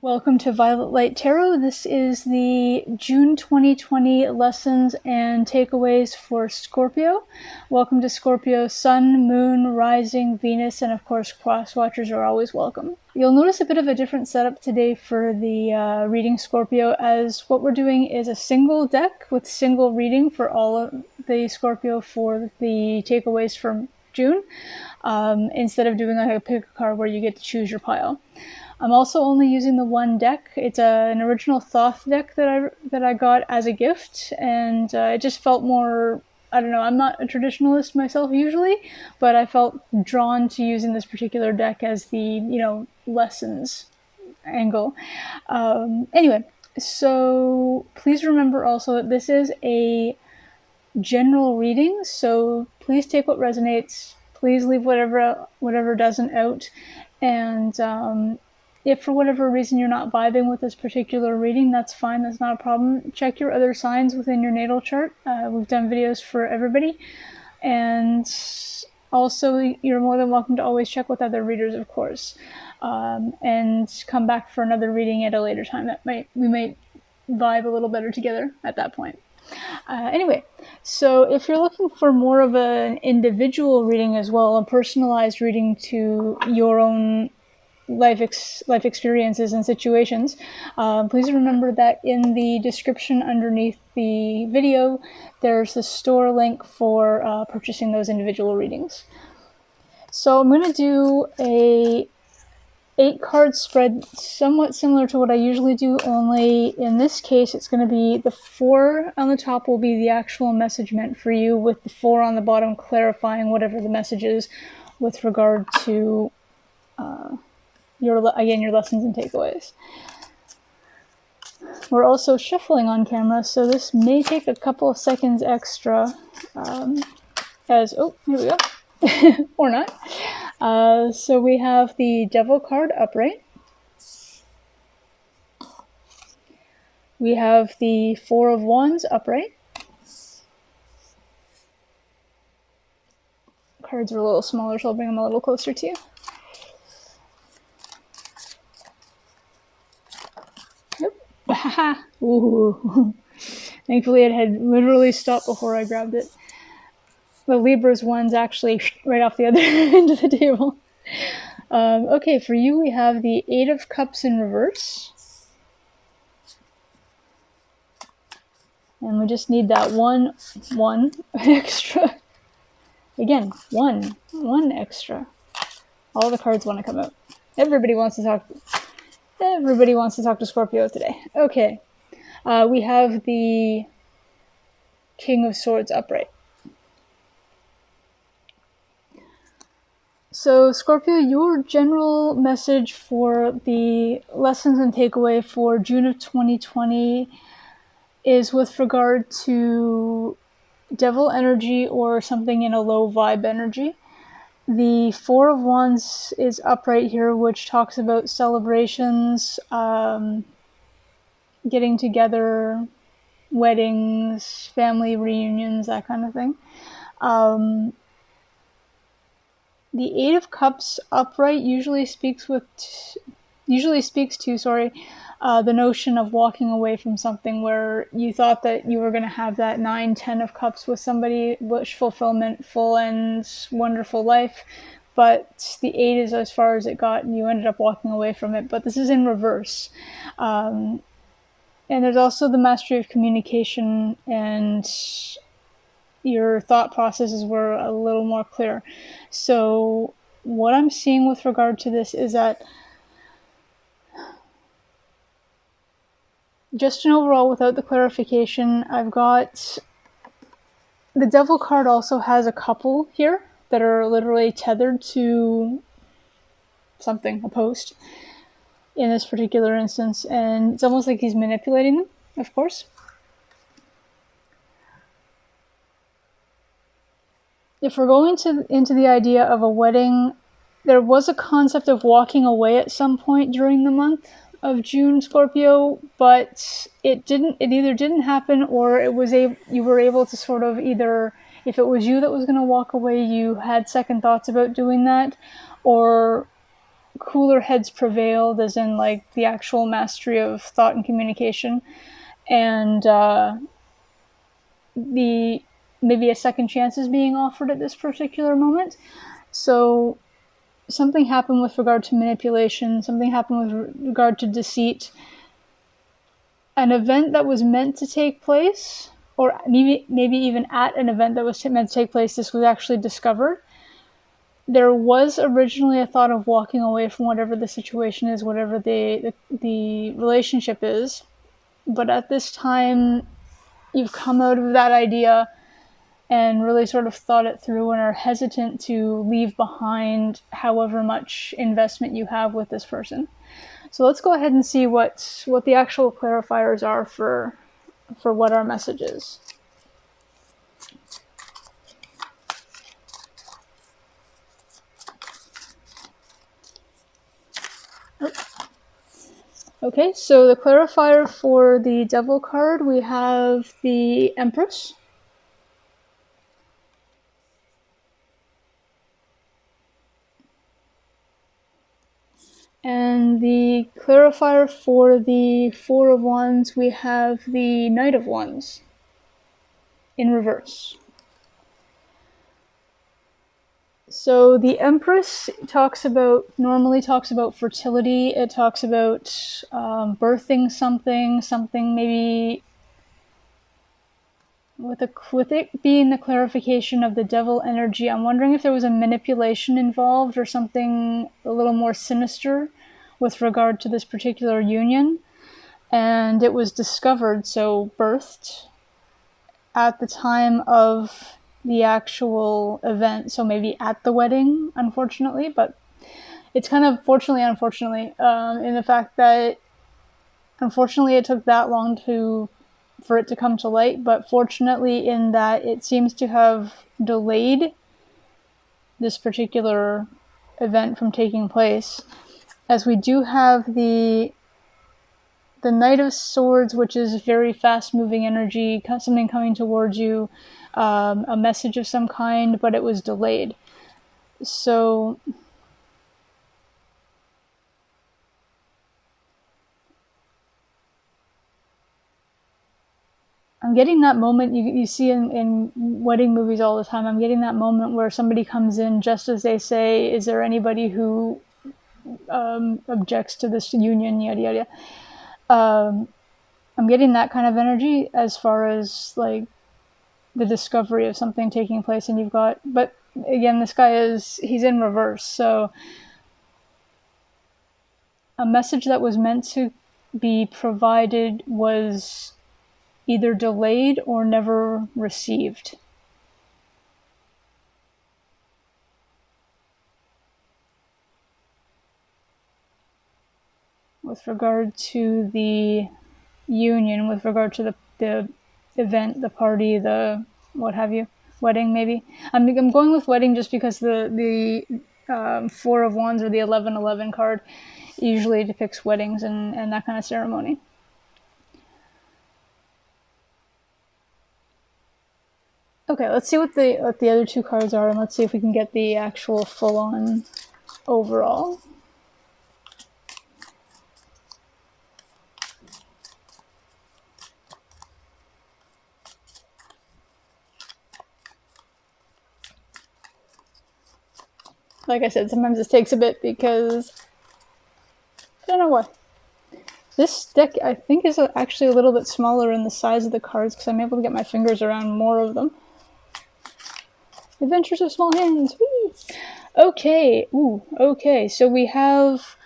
Welcome to Violet Light Tarot. This is the June 2020 lessons and takeaways for Scorpio. Welcome to Scorpio. Sun, Moon, Rising, Venus, and of course cross watchers are always welcome. You'll notice a bit of a different setup today for the reading Scorpio, as what we're doing is a single deck with single reading for all of the Scorpio for the takeaways from June, instead of doing like a pick a card where you get to choose your pile. I'm also only using the one deck. It's an original Thoth deck that I got as a gift, and it just felt more, I don't know, I'm not a traditionalist myself usually, but I felt drawn to using this particular deck as the, lessons angle. Anyway, so please remember also that this is a general reading, so please take what resonates, please leave whatever doesn't out, and if for whatever reason you're not vibing with this particular reading, that's fine, that's not a problem. Check your other signs within your natal chart. We've done videos for everybody. And also, you're more than welcome to always check with other readers, of course. And come back for another reading at a later time. We might vibe a little better together at that point. Anyway, so if you're looking for more of an individual reading as well, a personalized reading to your own life experiences and situations, please remember that in the description underneath the video there's the store link for purchasing those individual readings. So I'm going to do a 8-card spread somewhat similar to what I usually do, only in this case it's going to be the 4 on the top will be the actual message meant for you, with the 4 on the bottom clarifying whatever the message is with regard to your lessons and takeaways. We're also shuffling on camera, so this may take a couple of seconds extra, here we go. Or not. So we have the Devil card upright. We have the 4 of Wands upright. Cards are a little smaller, so I'll bring them a little closer to you. Ooh. Thankfully it had literally stopped before I grabbed it. The Libra's one's actually right off the other end of the table. Okay, for you we have the 8 of Cups in reverse. And we just need that one extra. Again, one extra. All the cards want to come out. Everybody wants to talk to Scorpio today. Okay. We have the King of Swords upright. So, Scorpio, your general message for the lessons and takeaway for June of 2020 is with regard to devil energy or something in a low vibe energy. The 4 of Wands is upright here, which talks about celebrations, getting together, weddings, family reunions, that kind of thing. The 8 of Cups upright usually speaks to the notion of walking away from something where you thought that you were going to have that 9, 10 of Cups with somebody, wish fulfillment, full and wonderful life, but the 8 is as far as it got and you ended up walking away from it. But this is in reverse. And there's also the mastery of communication, and your thought processes were a little more clear. So what I'm seeing with regard to this is that just an overall, without the clarification, I've got the Devil card also has a couple here that are literally tethered to something, a post, in this particular instance, and it's almost like he's manipulating them, of course. If we're going into the idea of a wedding, there was a concept of walking away at some point during the month of June, Scorpio, but it either didn't happen, or you were able to sort of either, if it was you that was going to walk away, you had second thoughts about doing that, or cooler heads prevailed, as in like the actual mastery of thought and communication, and the maybe a second chance is being offered at this particular moment. So something happened with regard to manipulation, something happened with regard to deceit. An event that was meant to take place, or maybe even at an event that was meant to take place, this was actually discovered. There was originally a thought of walking away from whatever the situation is, whatever the relationship is, but at this time, you've come out of that idea and really sort of thought it through and are hesitant to leave behind however much investment you have with this person. So let's go ahead and see what the actual clarifiers are for what our message is. Okay, so the clarifier for the Devil card, we have the Empress. And the clarifier for the Four of Wands, we have the Knight of Wands in reverse. So the Empress normally talks about fertility. It talks about birthing something maybe with it being the clarification of the Devil energy. I'm wondering if there was a manipulation involved or something a little more sinister with regard to this particular union. And it was discovered, so birthed, at the time of the actual event, so maybe at the wedding, unfortunately, but it's kind of fortunately, unfortunately, in the fact that unfortunately it took that long for it to come to light, but fortunately in that it seems to have delayed this particular event from taking place, as we do have the Knight of Swords, which is very fast-moving energy, something coming towards you, a message of some kind, but it was delayed. So I'm getting that moment you see in wedding movies all the time. I'm getting that moment where somebody comes in just as they say, is there anybody who objects to this union, yada yada. I'm getting that kind of energy as far as like the discovery of something taking place, and but again, this guy he's in reverse, so a message that was meant to be provided was either delayed or never received. With regard to the union, with regard to the event, the party, the what have you, wedding maybe. I'm going with wedding just because the Four of Wands or the 1111 card usually depicts weddings and that kind of ceremony. Okay, let's see what the other two cards are, and let's see if we can get the actual full-on overall. Like I said, sometimes this takes a bit because I don't know why. This deck, I think, is actually a little bit smaller in the size of the cards because I'm able to get my fingers around more of them. Adventures of Small Hands. Whee! Okay. Ooh. Okay. So we have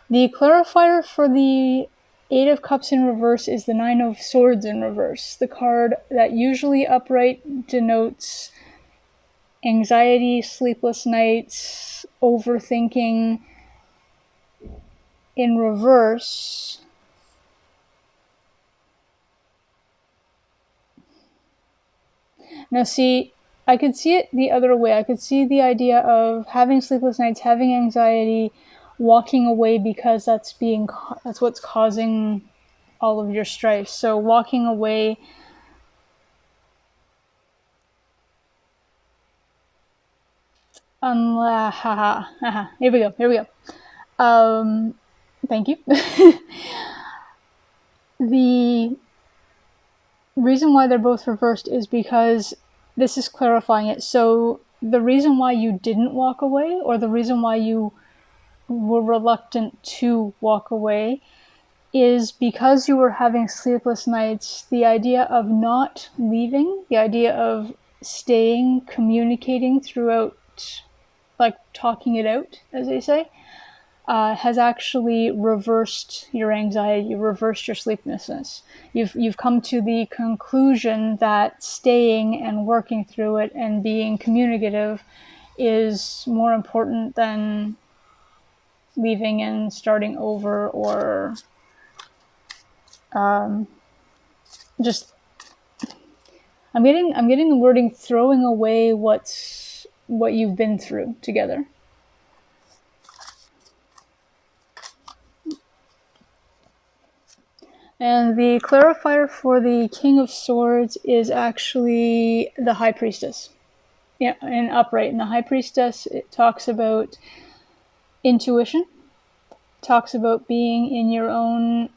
the clarifier for the Eight of Cups in reverse is the Nine of Swords in reverse. The card that usually upright denotes anxiety, sleepless nights, overthinking. In reverse, now see, I could see it the other way. I could see the idea of having sleepless nights, having anxiety, walking away because that's what's causing all of your strife. So walking away. Here we go. Thank you. The reason why they're both reversed is because this is clarifying it. So the reason why you didn't walk away, or the reason why you were reluctant to walk away, is because you were having sleepless nights. The idea of not leaving, the idea of staying, communicating throughout, like talking it out, as they say, has actually reversed your anxiety, reversed your sleeplessness. You've come to the conclusion that staying and working through it and being communicative is more important than leaving and starting over, or just I'm getting the wording throwing away what you've been through together. And the clarifier for the King of Swords is actually the High Priestess. Yeah, and upright. And the High Priestess, it talks about intuition, talks about being in your own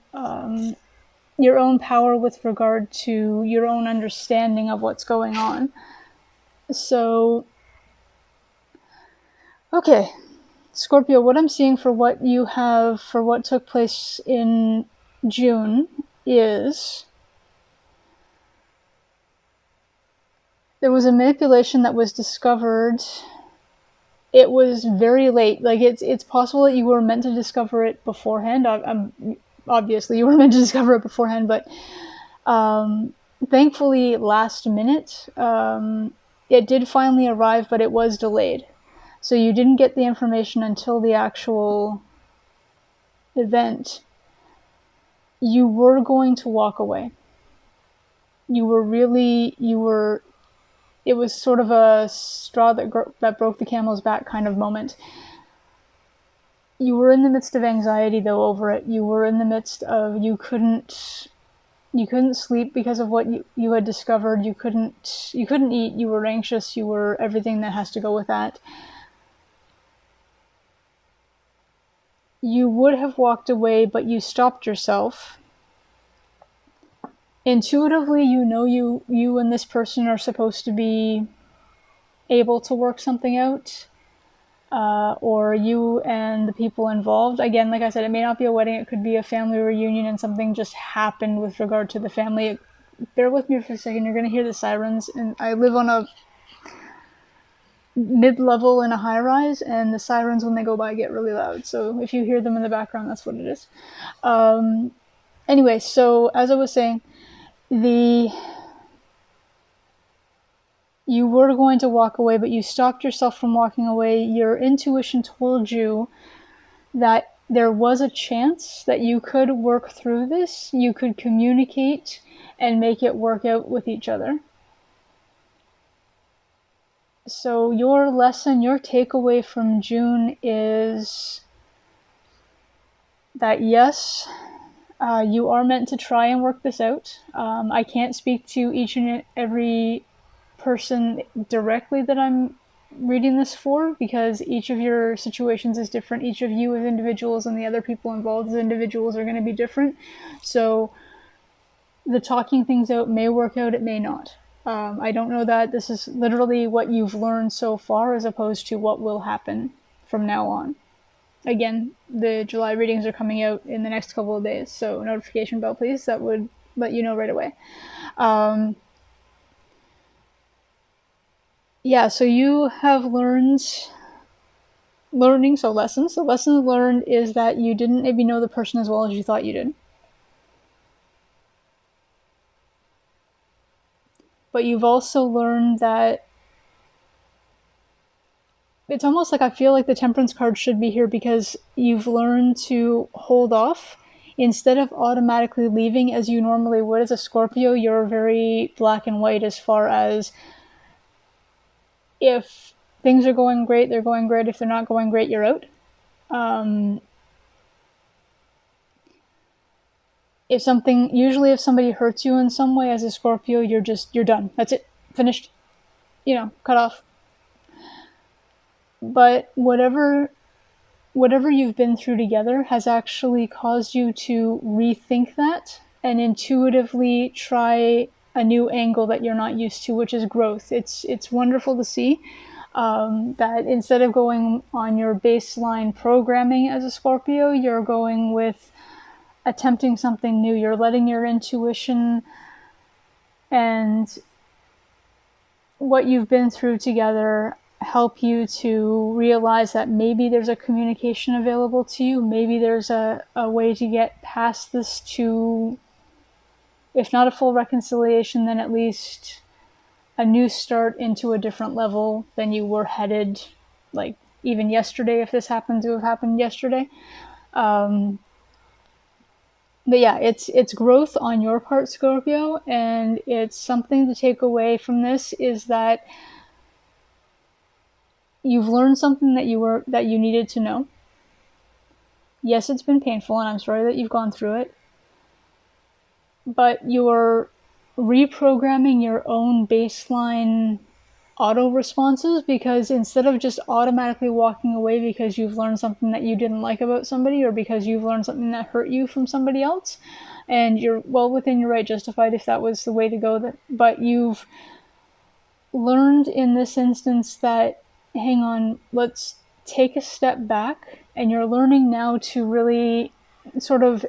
power with regard to your own understanding of what's going on. So, okay, Scorpio, what I'm seeing for what took place in June is there was a manipulation that was discovered. It was very late. Like, it's possible that you were meant to discover it beforehand. Obviously you were meant to discover it beforehand, but thankfully last minute it did finally arrive, but it was delayed. So you didn't get the information until the actual event. You were going to walk away. It was sort of a straw that broke the camel's back kind of moment. You were in the midst of anxiety, though, over it. You were in the midst of, you couldn't sleep because of what you had discovered. You couldn't eat. You were anxious. You were everything that has to go with that. You would have walked away, but you stopped yourself. Intuitively, you know you and this person are supposed to be able to work something out, or you and the people involved. Again, like I said, it may not be a wedding, it could be a family reunion, and something just happened with regard to the family. Bear with me for a second, you're going to hear the sirens, and I live on a mid-level in a high-rise, and the sirens, when they go by, get really loud. So if you hear them in the background, that's what it is. Anyway, so as I was saying, you were going to walk away, but you stopped yourself from walking away. Your intuition told you that there was a chance that you could work through this, you could communicate and make it work out with each other. So your lesson, your takeaway from June is that yes, you are meant to try and work this out. I can't speak to each and every person directly that I'm reading this for, because each of your situations is different. Each of you as individuals and the other people involved as individuals are going to be different. So the talking things out may work out, it may not. I don't know that. This is literally what you've learned so far as opposed to what will happen from now on. Again, the July readings are coming out in the next couple of days, so notification bell please, that would let you know right away. Yeah, so you have lessons. The lesson learned is that you didn't maybe know the person as well as you thought you did. But you've also learned that it's almost like I feel like the Temperance card should be here, because you've learned to hold off instead of automatically leaving as you normally would as a Scorpio. You're very black and white as far as if things are going great, they're going great. If they're not going great, you're out. If somebody hurts you in some way as a Scorpio, you're done. That's it. Finished. Cut off. But whatever whatever you've been through together has actually caused you to rethink that and intuitively try a new angle that you're not used to, which is growth. It's wonderful to see that instead of going on your baseline programming as a Scorpio, you're going with attempting something new. You're letting your intuition and what you've been through together help you to realize that maybe there's a communication available to you. Maybe there's a way to get past this to, if not a full reconciliation, then at least a new start into a different level than you were headed, like even yesterday, if this happened to have happened yesterday. But yeah, it's growth on your part, Scorpio, and it's something to take away from this is that you've learned something that you needed to know. Yes, it's been painful, and I'm sorry that you've gone through it, but you're reprogramming your own baseline auto responses, because instead of just automatically walking away because you've learned something that you didn't like about somebody or because you've learned something that hurt you from somebody else, and you're well within your right, justified if that was the way to go, but you've learned in this instance that, hang on, let's take a step back, and you're learning now to really sort of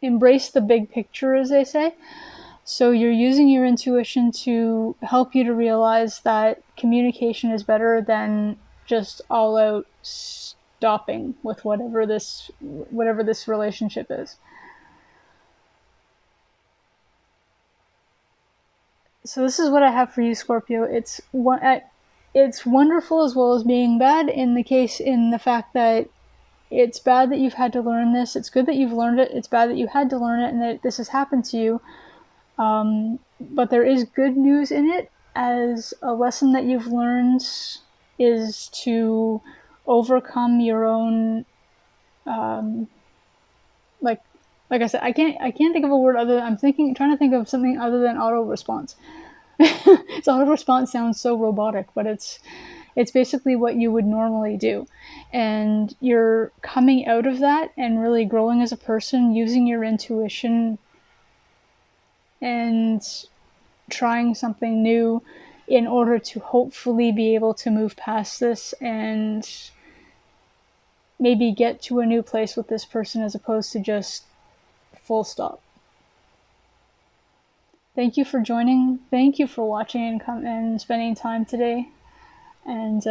embrace the big picture, as they say. So you're using your intuition to help you to realize that communication is better than just all out stopping with whatever this relationship is. So this is what I have for you, Scorpio. It's wonderful as well as being bad in the fact that it's bad that you've had to learn this. It's good that you've learned it. It's bad that you had to learn it and that this has happened to you. But there is good news in it, as a lesson that you've learned is to overcome your own, like I said, I can't think of a word other. Trying to think of something other than auto response. So auto response sounds so robotic, but it's basically what you would normally do, and you're coming out of that and really growing as a person, using your intuition and trying something new in order to hopefully be able to move past this and maybe get to a new place with this person as opposed to just full stop. Thank you for joining. Thank you for watching and spending time today. And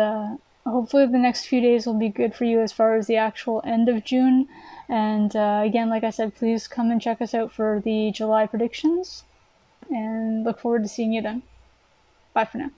hopefully the next few days will be good for you as far as the actual end of June. And again, like I said, please come and check us out for the July predictions. And look forward to seeing you then. Bye for now.